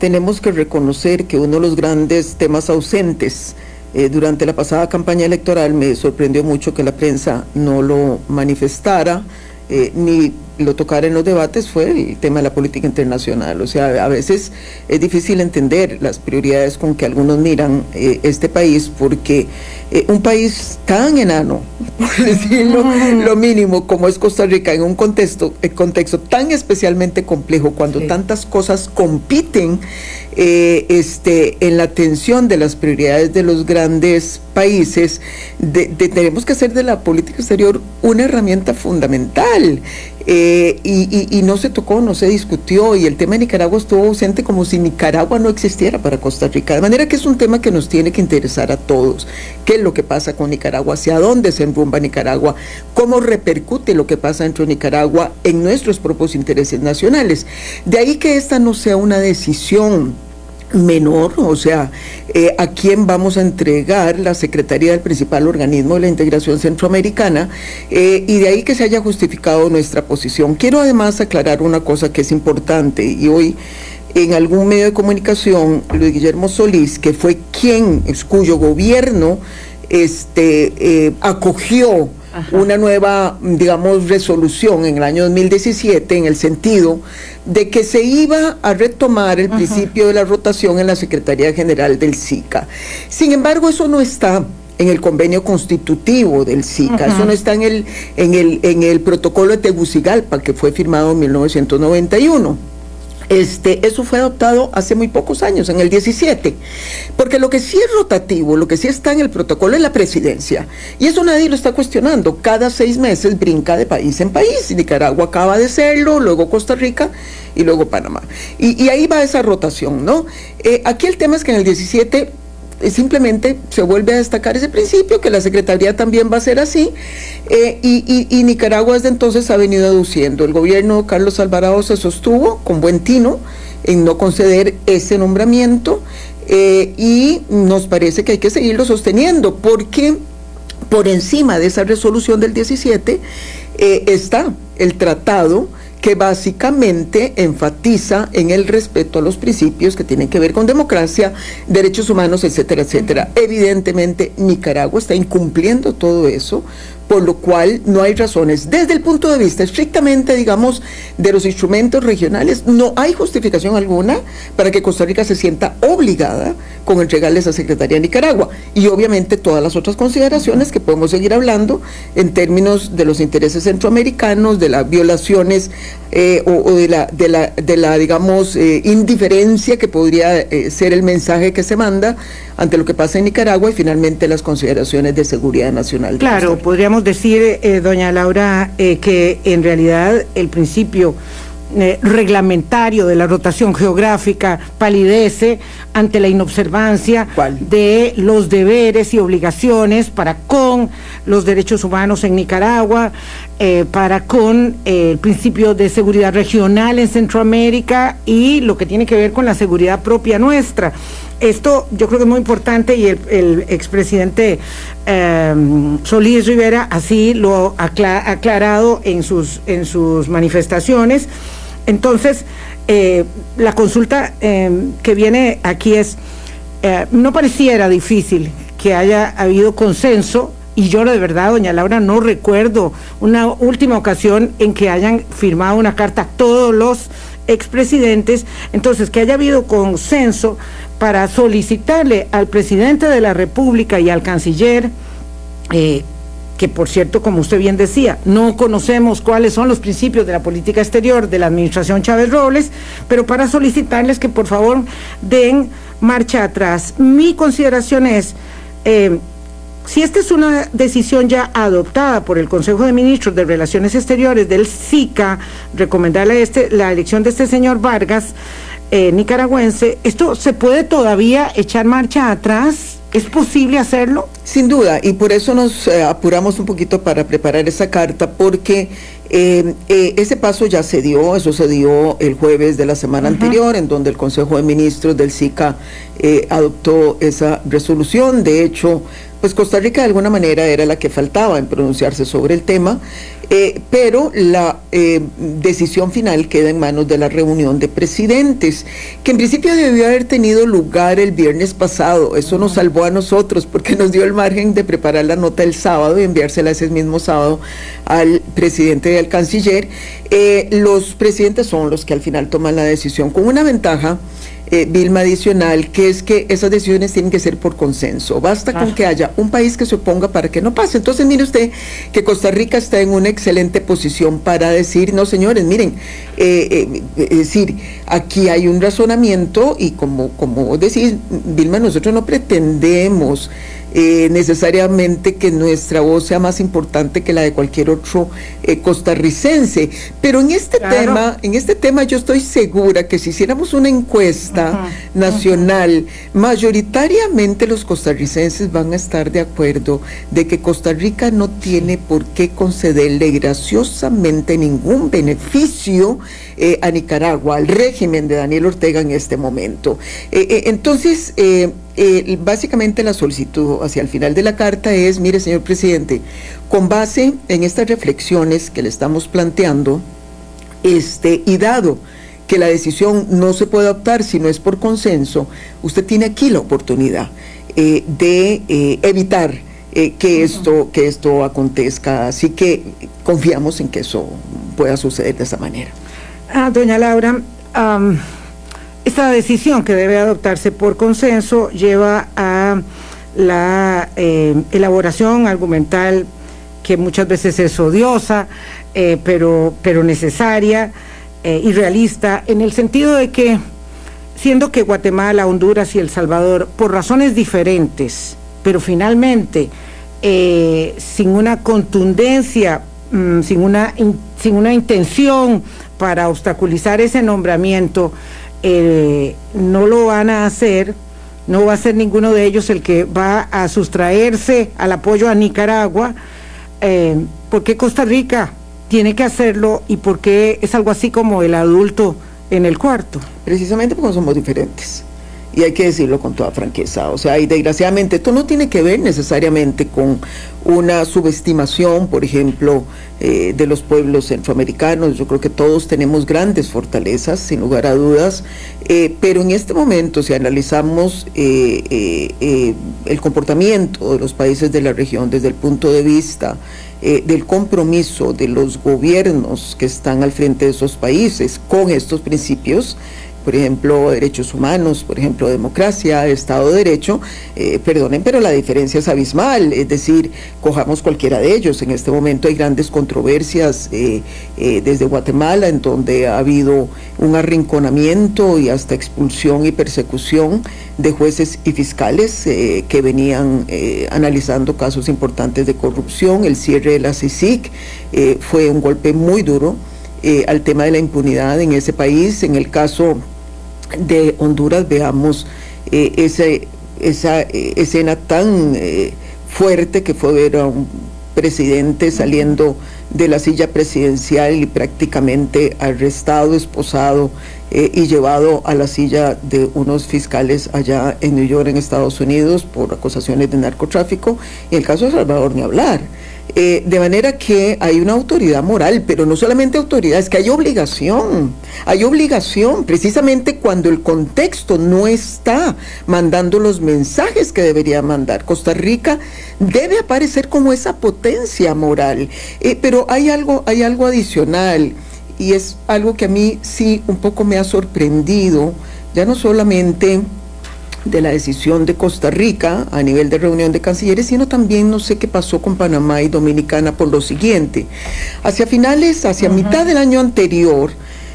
tenemos que reconocer que uno de los grandes temas ausentes durante la pasada campaña electoral, me sorprendió mucho que la prensa no lo manifestara, ni lo tocara en los debates, fue el tema de la política internacional. O sea, a veces es difícil entender las prioridades con que algunos miran este país, porque un país tan enano, por decirlo lo mínimo, como es Costa Rica, en un contexto tan especialmente complejo, cuando tantas cosas compiten en la atención de las prioridades de los grandes países, tenemos que hacer de la política exterior una herramienta fundamental. Y no se tocó, no se discutió, y el tema de Nicaragua estuvo ausente como si Nicaragua no existiera para Costa Rica, de manera que es un tema que nos tiene que interesar a todos. ¿Qué es lo que pasa con Nicaragua? ¿Hacia dónde se enrumba Nicaragua? ¿Cómo repercute lo que pasa dentro de Nicaragua en nuestros propios intereses nacionales? De ahí que esta no sea una decisión menor, o sea, a quién vamos a entregar la secretaría del principal organismo de la integración centroamericana, y de ahí que se haya justificado nuestra posición. Quiero además aclarar una cosa que es importante, y hoy en algún medio de comunicación, Luis Guillermo Solís, que fue cuyo gobierno acogió una nueva, digamos, resolución en el año 2017, en el sentido de que se iba a retomar el principio de la rotación en la Secretaría General del SICA. Sin embargo, eso no está en el convenio constitutivo del SICA, eso no está en el protocolo de Tegucigalpa, que fue firmado en 1991. Eso fue adoptado hace muy pocos años, en el 17, porque lo que sí es rotativo, lo que sí está en el protocolo es la presidencia, y eso nadie lo está cuestionando. Cada 6 meses brinca de país en país, y Nicaragua acaba de serlo, luego Costa Rica y luego Panamá, y ahí va esa rotación, ¿no? Aquí el tema es que en el 17 simplemente se vuelve a destacar ese principio, que la Secretaría también va a ser así, y Nicaragua desde entonces ha venido aduciendo. El gobierno de Carlos Alvarado se sostuvo con buen tino en no conceder ese nombramiento, y nos parece que hay que seguirlo sosteniendo, porque por encima de esa resolución del 17 está el tratado, que básicamente enfatiza en el respeto a los principios que tienen que ver con democracia, derechos humanos, etcétera, etcétera. Evidentemente, Nicaragua está incumpliendo todo eso, por lo cual no hay razones. Desde el punto de vista estrictamente, digamos, de los instrumentos regionales, no hay justificación alguna para que Costa Rica se sienta obligada con entregarle esa Secretaría a Nicaragua. Y obviamente todas las otras consideraciones que podemos seguir hablando en términos de los intereses centroamericanos, de las violaciones o de la digamos, indiferencia que podría ser el mensaje que se manda ante lo que pasa en Nicaragua, y finalmente las consideraciones de seguridad nacional. Claro, podríamos decir, doña Laura, que en realidad el principio reglamentario de la rotación geográfica palidece ante la inobservancia de los deberes y obligaciones para con los derechos humanos en Nicaragua, para con el principio de seguridad regional en Centroamérica y lo que tiene que ver con la seguridad propia nuestra. Esto yo creo que es muy importante, y el expresidente Solís Rivera así lo ha aclarado en sus manifestaciones. Entonces, la consulta que viene aquí es, no pareciera difícil que haya habido consenso, y yo de verdad, doña Laura, no recuerdo una última ocasión en que hayan firmado una carta todos los expresidentes. Entonces, que haya habido consenso para solicitarle al presidente de la República y al canciller, que por cierto, como usted bien decía, no conocemos cuáles son los principios de la política exterior de la administración Chávez Robles, pero para solicitarles que por favor den marcha atrás. Mi consideración es, si esta es una decisión ya adoptada por el Consejo de Ministros de Relaciones Exteriores del SICA, recomendarle la elección de este señor Vargas, nicaragüense, ¿esto se puede todavía echar marcha atrás? ¿Es posible hacerlo? Sin duda, y por eso nos apuramos un poquito para preparar esa carta, porque ese paso ya se dio, eso se dio el jueves de la semana anterior, en donde el Consejo de Ministros del SICA adoptó esa resolución. De hecho, pues Costa Rica de alguna manera era la que faltaba en pronunciarse sobre el tema, pero la decisión final queda en manos de la reunión de presidentes, que en principio debió haber tenido lugar el viernes pasado. Eso nos salvó a nosotros porque nos dio el margen de preparar la nota el sábado y enviársela ese mismo sábado al presidente y al canciller. Los presidentes son los que al final toman la decisión, con una ventaja, Vilma, adicional, que es que esas decisiones tienen que ser por consenso. Basta con que haya un país que se oponga para que no pase. Entonces, mire usted que Costa Rica está en una excelente posición para decir, no señores, miren, es decir, aquí hay un razonamiento y como vos decís, Vilma, nosotros no pretendemos necesariamente que nuestra voz sea más importante que la de cualquier otro costarricense, pero en este tema yo estoy segura que si hiciéramos una encuesta nacional, mayoritariamente los costarricenses van a estar de acuerdo de que Costa Rica no tiene por qué concederle graciosamente ningún beneficio a Nicaragua, al régimen de Daniel Ortega en este momento. Entonces, básicamente la solicitud hacia el final de la carta es, mire señor presidente, con base en estas reflexiones que le estamos planteando, y dado que la decisión no se puede adoptar si no es por consenso, usted tiene aquí la oportunidad de evitar que esto acontezca, así que confiamos en que eso pueda suceder de esa manera. Doña Laura, esta decisión que debe adoptarse por consenso lleva a la elaboración argumental que muchas veces es odiosa, pero necesaria y realista, en el sentido de que, siendo que Guatemala, Honduras y El Salvador, por razones diferentes, pero finalmente sin una contundencia, sin una intención para obstaculizar ese nombramiento, no lo van a hacer, no va a ser ninguno de ellos el que va a sustraerse al apoyo a Nicaragua. ¿Por qué Costa Rica tiene que hacerlo y por qué es algo así como el adulto en el cuarto? Precisamente porque somos diferentes. Y hay que decirlo con toda franqueza, o sea, y desgraciadamente esto no tiene que ver necesariamente con una subestimación, por ejemplo, de los pueblos centroamericanos. Yo creo que todos tenemos grandes fortalezas, sin lugar a dudas, pero en este momento, si analizamos el comportamiento de los países de la región desde el punto de vista del compromiso de los gobiernos que están al frente de esos países con estos principios, por ejemplo, derechos humanos, por ejemplo, democracia, Estado de Derecho, perdonen, pero la diferencia es abismal, es decir, cojamos cualquiera de ellos. En este momento hay grandes controversias desde Guatemala, en donde ha habido un arrinconamiento y hasta expulsión y persecución de jueces y fiscales que venían analizando casos importantes de corrupción. El cierre de la CICIG fue un golpe muy duro al tema de la impunidad en ese país. En el caso de Honduras, veamos esa escena tan fuerte que fue ver a un presidente saliendo de la silla presidencial y prácticamente arrestado, esposado y llevado a la silla de unos fiscales allá en New York, en Estados Unidos, por acusaciones de narcotráfico. Y en el caso de Salvador, ni hablar. De manera que hay una autoridad moral, pero no solamente autoridad, es que hay obligación, precisamente cuando el contexto no está mandando los mensajes que debería mandar. Costa Rica debe aparecer como esa potencia moral, pero hay algo adicional, y es algo que a mí sí un poco me ha sorprendido, ya no solamente de la decisión de Costa Rica a nivel de reunión de cancilleres, sino también no sé qué pasó con Panamá y Dominicana por lo siguiente. Hacia mitad del año anterior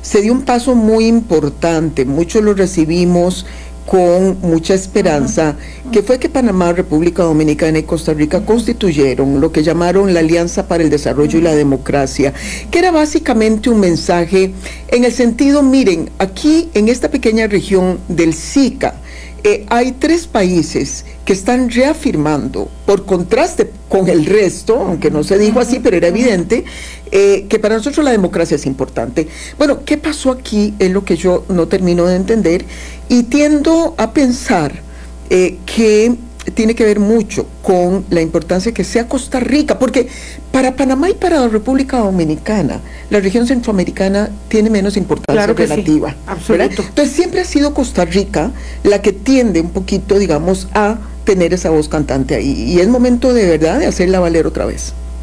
se dio un paso muy importante, muchos lo recibimos con mucha esperanza, que fue que Panamá, República Dominicana y Costa Rica constituyeron lo que llamaron la Alianza para el Desarrollo y la Democracia, que era básicamente un mensaje en el sentido, miren, aquí en esta pequeña región del SICA, hay 3 países que están reafirmando, por contraste con el resto, aunque no se dijo así, pero era evidente, que para nosotros la democracia es importante. Bueno, ¿qué pasó aquí? Es lo que yo no termino de entender, y tiendo a pensar que tiene que ver mucho con la importancia que sea Costa Rica, porque para Panamá y para la República Dominicana, la región centroamericana tiene menos importancia relativa. Sí, absoluto. Entonces siempre ha sido Costa Rica la que tiende un poquito, digamos, a tener esa voz cantante ahí. Y es momento de verdad de hacerla valer otra vez.